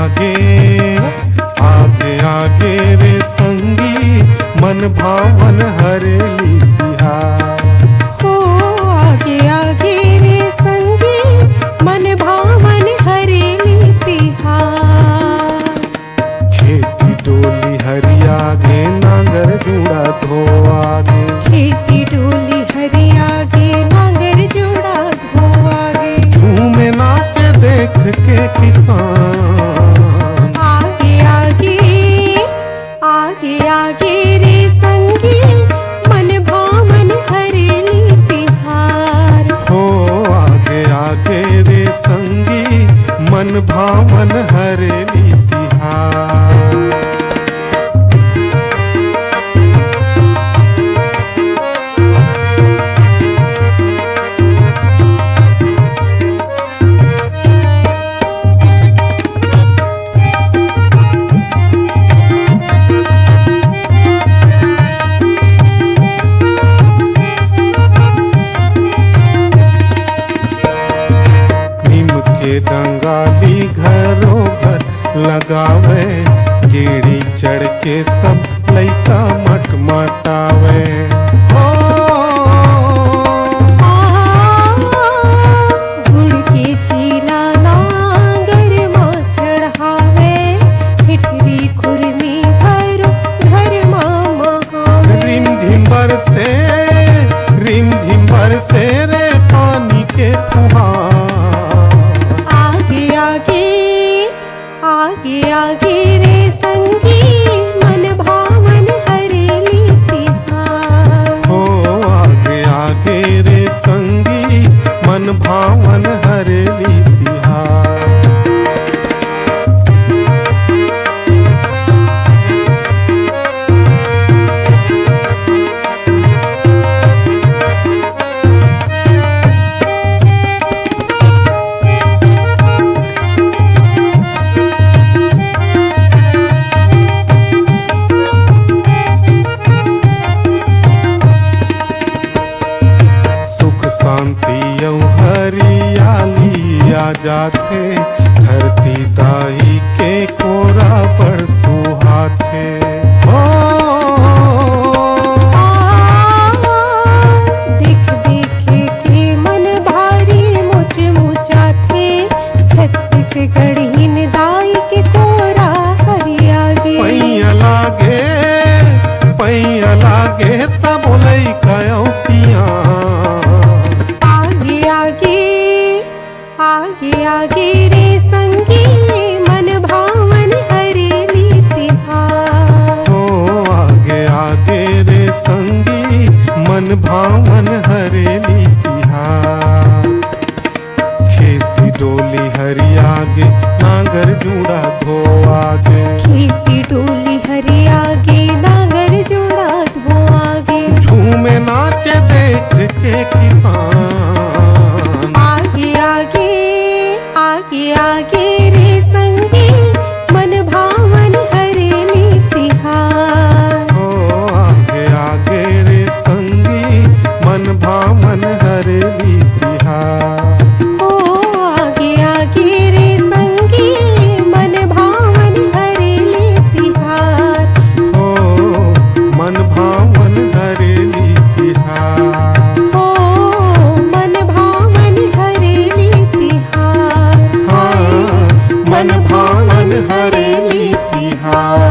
आगे आगे आगे रे संगी मन भावन हरेली तिहार। हो आगे आगे रे संगी मन भावन हरेली तिहार। खेती डोली हरी आगे नांगर जुड़ा धो आगे। खेती डोली हरी आगे नांगर जुड़ा धो आगे। झूमे नाचे देख के किसान। आगे आगे आगे आगे रे संगी मन भावन हरेली तिहार। हो आगे आगे रे संगी मन भावन हरेली तिहार। डंगाली घरों घर लगावे, गेड़ी चढ़ के सब लइका मटमटावे। गुड़ के चीला नांगर माँ चढ़ावे, ठिठरी खुरमी घरों घर माँ महावे। रिम झिम बरसे रे पानी के फुहार। आगे आगे रे संगी मन भावन हरेली तिहार। हो आगे आगे रे संगी मन भावन हरेली तिहार। शांति औ हरियाली आ जाथे, धरती दाई के कोरा पर सुहाथे। देख देखे के मन भारी मुझ मुचा थे, छत्तीसगढ़ हिन दाई के कोरा हरियागे। पैया लागे सब लइका औसिया। आगे आगे रे संगी मन भावन हरेली तिहार। हो आगे आगे रे संगी मन भावन हरेली तिहार। खेती डोली हरी आगे नांगर जुड़ा धो आगे। खेती डोली हरी आगे नांगर जुड़ा धो आगे। झूमे नाचे देख के किसान। आगे आगे रे संगी मन भावन हरेली तिहार। हो आगे आगे रे संगी मन भावन हरेली तिहार। हो आगे आगे रे संगी मन भावन हरेली तिहार। हो मन भावन हरेली तिहार। हो मन भावन हरेली तिहार। मन भावन हरेली तिहार।